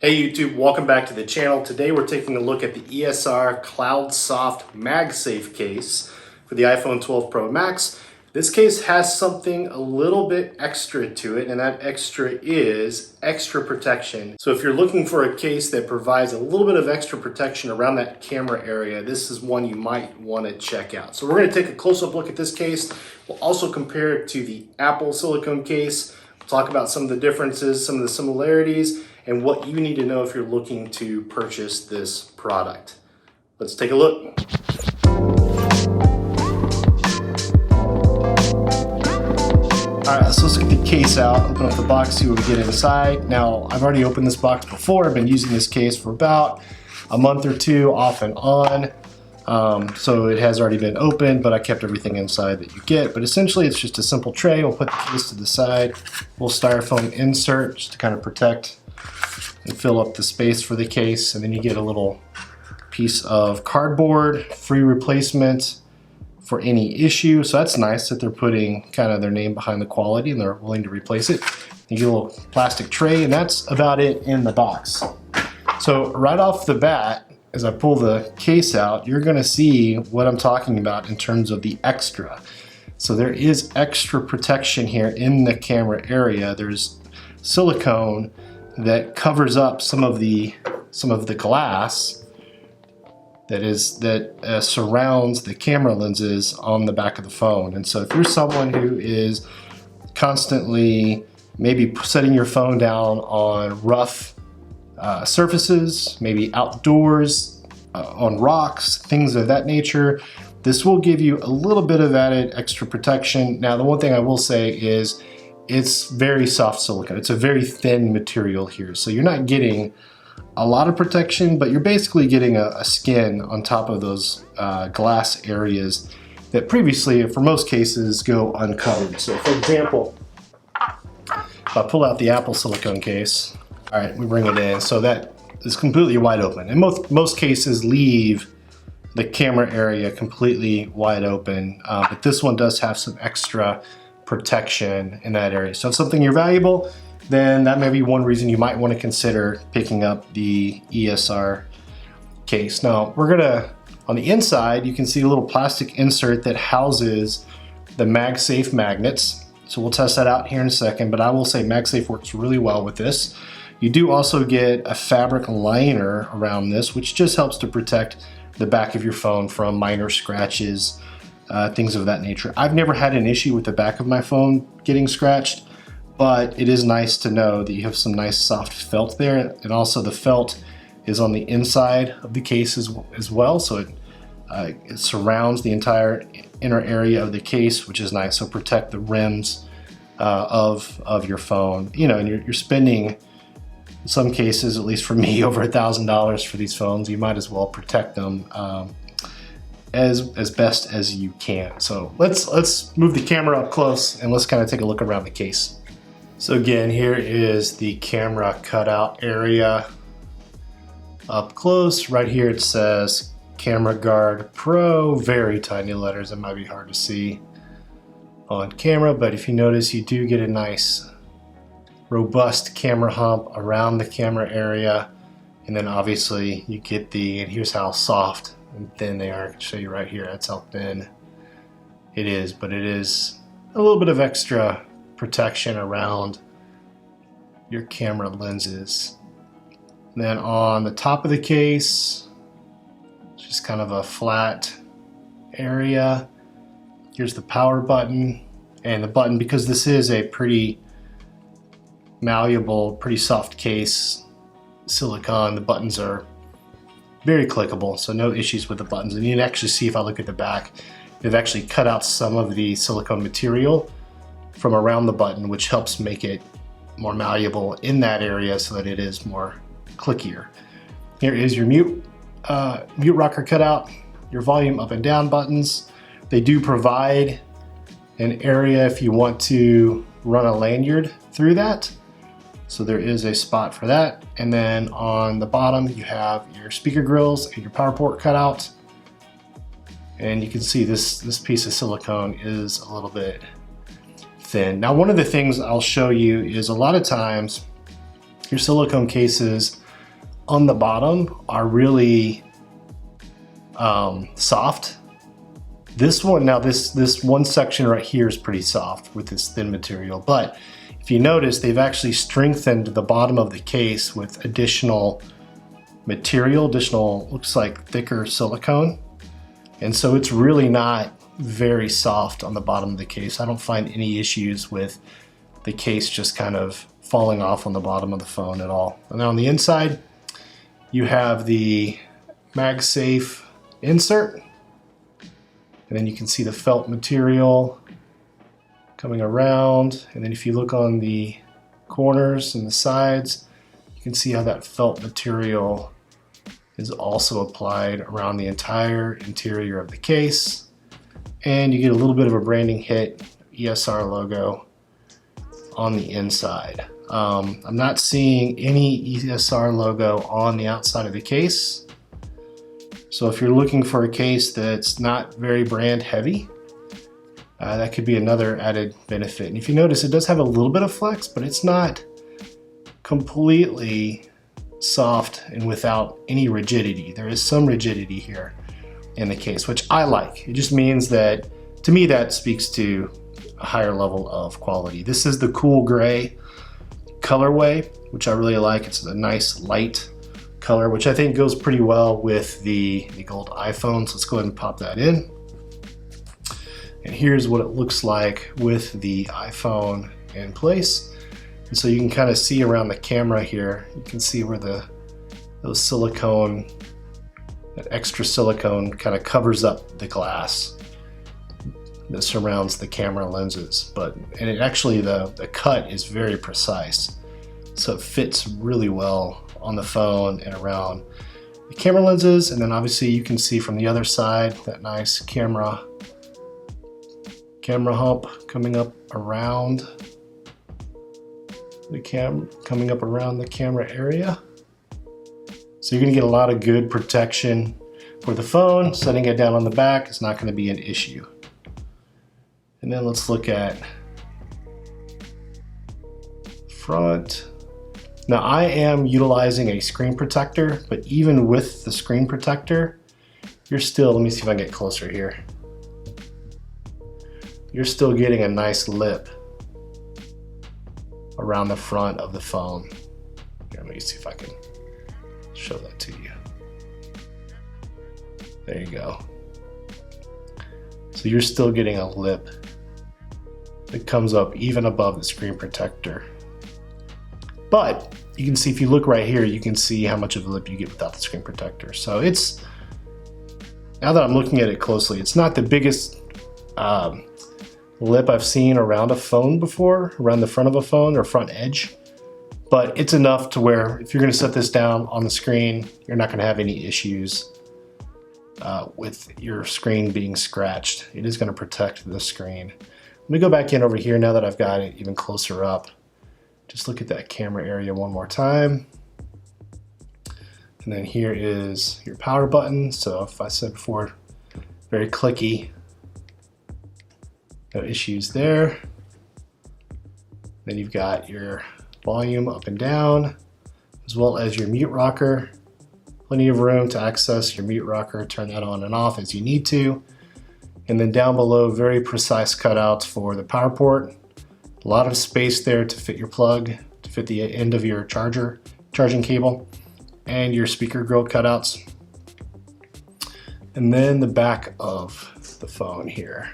Hey YouTube, welcome back to the channel. Today we're taking a look at the ESR CloudSoft MagSafe case for the iPhone 12 Pro Max. This case has something a little bit extra to it, and that extra is extra protection. So if you're looking for a case that provides a little bit of extra protection around that camera area, this is one you might want to check out. So we're going to take a close-up look at this case. We'll also compare it to the Apple silicone case. We'll talk about some of the differences, some of the similarities, and what you need to know if you're looking to purchase this product. Let's take a look. All right, so let's get the case out, open up the box, see what we get inside. Now, I've already opened this box before. I've been using this case for about a month or two off and on. So it has already been opened, but I kept everything inside that you get. But essentially, it's just a simple tray. We'll put the case to the side. Little styrofoam insert just to kind of protect and fill up the space for the case. And then you get a little piece of cardboard, free replacement for any issue. So that's nice that they're putting kind of their name behind the quality and they're willing to replace it. You get a little plastic tray, and that's about it in the box. So right off the bat, as I pull the case out, you're gonna see what I'm talking about in terms of the extra. So there is extra protection here in the camera area. There's silicone that covers up some of the glass that surrounds the camera lenses on the back of the phone. And so if you're someone who is constantly maybe setting your phone down on rough surfaces, maybe outdoors, on rocks, things of that nature, this will give you a little bit of added extra protection. Now, the one thing I will say is it's very soft silicone. It's a very thin material here. So you're not getting a lot of protection, but you're basically getting a skin on top of those glass areas that previously, for most cases, go uncovered. So for example, if I pull out the Apple silicone case, all right, we bring it in. So that is completely wide open. And most cases leave the camera area completely wide open, but this one does have some extra protection in that area. So if something you're valuable, then that may be one reason you might want to consider picking up the ESR case. Now, on the inside, you can see a little plastic insert that houses the MagSafe magnets. So we'll test that out here in a second, but I will say MagSafe works really well with this. You do also get a fabric liner around this, which just helps to protect the back of your phone from minor scratches, things of that nature. I've never had an issue with the back of my phone getting scratched, but it is nice to know that you have some nice soft felt there. And also the felt is on the inside of the case as well. So it surrounds the entire inner area of the case, which is nice. So protect the rims of your phone. You know, and you're spending, in some cases, at least for me, over $1,000 for these phones. You might as well protect them as best as you can. So let's move the camera up close and let's kind of take a look around the case. So again, here is the camera cutout area up close. Right here it says Camera Guard Pro, very tiny letters. It might be hard to see on camera, but if you notice, you do get a nice robust camera hump around the camera area. And then obviously you get and here's how soft and thin they are. I can show you right here. That's how thin it is, but it is a little bit of extra protection around your camera lenses. And then on the top of the case, it's just kind of a flat area. Here's the power button, and the button, because this is a pretty malleable, pretty soft case, silicone, the buttons are very clickable, so no issues with the buttons. And you can actually see, if I look at the back, they've actually cut out some of the silicone material from around the button, which helps make it more malleable in that area so that it is more clickier. Here is your mute rocker cutout, your volume up and down buttons. They do provide an area if you want to run a lanyard through that. So there is a spot for that. And then on the bottom, you have your speaker grills and your power port cutout. And you can see this piece of silicone is a little bit thin. Now, one of the things I'll show you is a lot of times your silicone cases on the bottom are really soft. This one, now this one section right here is pretty soft with this thin material, but if you notice, they've actually strengthened the bottom of the case with additional material, looks like thicker silicone. And so it's really not very soft on the bottom of the case. I don't find any issues with the case just kind of falling off on the bottom of the phone at all. And then on the inside, you have the MagSafe insert. And then you can see the felt material coming around. And then if you look on the corners and the sides, you can see how that felt material is also applied around the entire interior of the case. And you get a little bit of a branding hit, ESR logo on the inside. I'm not seeing any ESR logo on the outside of the case. So if you're looking for a case that's not very brand heavy, that could be another added benefit. And if you notice, it does have a little bit of flex, but it's not completely soft and without any rigidity. There is some rigidity here in the case, which I like. It just means that, to me, that speaks to a higher level of quality. This is the cool gray colorway, which I really like. It's a nice light color, which I think goes pretty well with the gold iPhones. Let's go ahead and pop that in. And here's what it looks like with the iPhone in place. And so you can kind of see around the camera here, you can see where those silicone, that extra silicone kind of covers up the glass that surrounds the camera lenses. And it actually, the cut is very precise. So it fits really well on the phone and around the camera lenses. And then obviously you can see from the other side, that nice camera hump coming up around the camera area. So you're gonna get a lot of good protection for the phone. Setting it down on the back is not gonna be an issue. And then let's look at front. Now I am utilizing a screen protector, but even with the screen protector, you're still, let me see if I can get closer here. You're still getting a nice lip around the front of the phone. Here, let me see if I can show that to you. There you go. So you're still getting a lip that comes up even above the screen protector. But you can see, if you look right here, you can see how much of a lip you get without the screen protector. So it's, now that I'm looking at it closely, it's not the biggest lip I've seen around a phone before, around the front of a phone or front edge, but it's enough to where if you're gonna set this down on the screen, you're not gonna have any issues with your screen being scratched. It is gonna protect the screen. Let me go back in over here now that I've got it even closer up. Just look at that camera area one more time. And then here is your power button. So if I said before, very clicky, no issues there. Then you've got your volume up and down, as well as your mute rocker. Plenty of room to access your mute rocker, turn that on and off as you need to. And then down below, very precise cutouts for the power port. A lot of space there to fit your plug, to fit the end of your charging cable, and your speaker grill cutouts. And then the back of the phone here.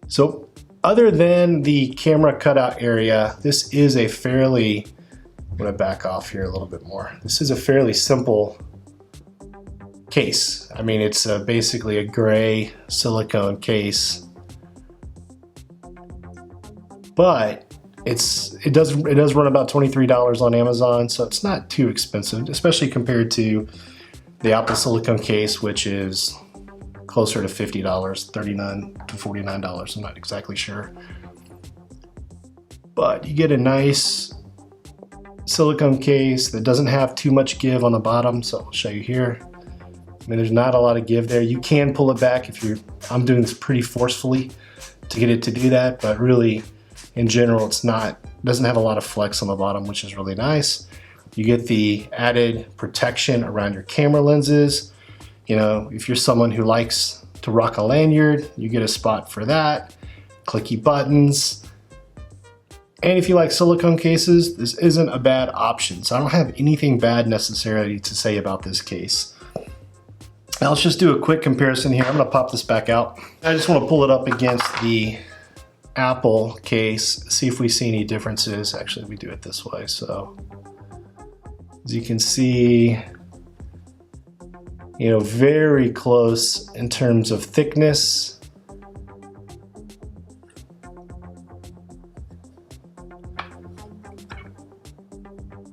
So other than the camera cutout area, this is a fairly, I'm gonna back off here a little bit more. This is a fairly simple case. I mean, it's basically a gray silicone case, but it does run about $23 on Amazon, so it's not too expensive, especially compared to the Apple silicone case, which is closer to $50, $39 to $49. I'm not exactly sure, but you get a nice silicone case that doesn't have too much give on the bottom. So I'll show you here. I mean, there's not a lot of give there. You can pull it back if I'm doing this pretty forcefully to get it to do that, but really in general, doesn't have a lot of flex on the bottom, which is really nice. You get the added protection around your camera lenses. You know, if you're someone who likes to rock a lanyard, you get a spot for that. Clicky buttons. And if you like silicone cases, this isn't a bad option. So I don't have anything bad necessarily to say about this case. Now let's just do a quick comparison here. I'm gonna pop this back out. I just wanna pull it up against the Apple case, see if we see any differences. Actually, we do it this way. So as you can see, you know, very close in terms of thickness.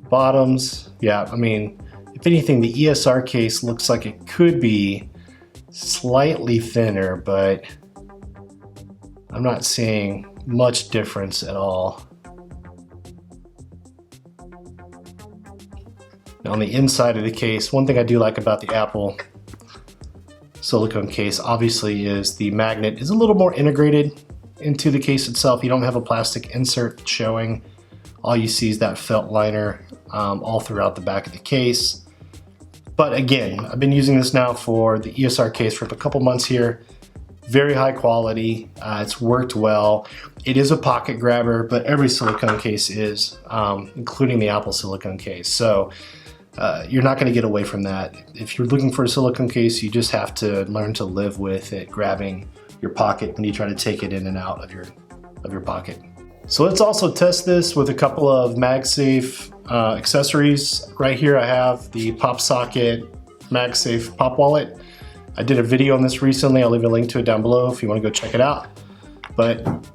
Bottoms, yeah, I mean, if anything, the ESR case looks like it could be slightly thinner, but I'm not seeing much difference at all. Now on the inside of the case, one thing I do like about the Apple silicone case, obviously, is the magnet is a little more integrated into the case itself. You don't have a plastic insert showing. All you see is that felt liner all throughout the back of the case. But again, I've been using this now for the ESR case for a couple months here. Very high quality, it's worked well. It is a pocket grabber, but every silicone case is, including the Apple silicone case. So you're not gonna get away from that. If you're looking for a silicone case, you just have to learn to live with it grabbing your pocket when you try to take it in and out of your pocket. So let's also test this with a couple of MagSafe accessories. Right here I have the pop socket MagSafe pop wallet. I did a video on this recently. I'll leave a link to it down below if you want to go check it out. But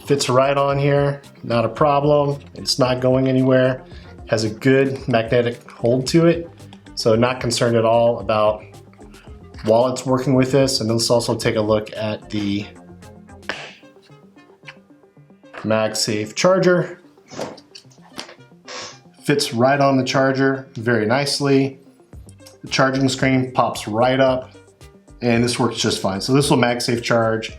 fits right on here, not a problem. It's not going anywhere. Has a good magnetic hold to it. So not concerned at all about wallets working with this. And let's also take a look at the MagSafe charger. Fits right on the charger very nicely. The charging screen pops right up, and this works just fine. So this will MagSafe charge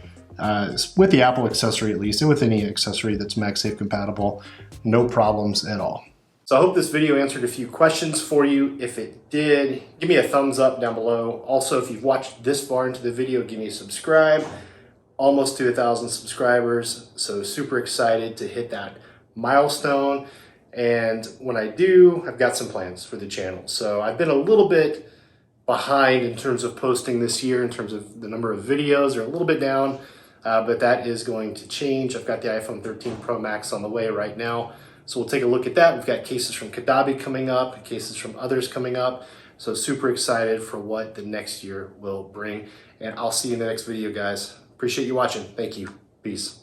with the Apple accessory at least, and with any accessory that's MagSafe compatible, no problems at all. So I hope this video answered a few questions for you. If it did, give me a thumbs up down below. Also, if you've watched this far into the video, give me a subscribe. Almost to 1,000 subscribers, so super excited to hit that milestone. And when I do, I've got some plans for the channel. So I've been a little bit behind in terms of posting this year, in terms of the number of videos, or a little bit down, but that is going to change. I've got the iPhone 13 Pro Max on the way right now. So we'll take a look at that. We've got cases from Kadabi coming up, cases from others coming up. So super excited for what the next year will bring. And I'll see you in the next video, guys. Appreciate you watching. Thank you. Peace.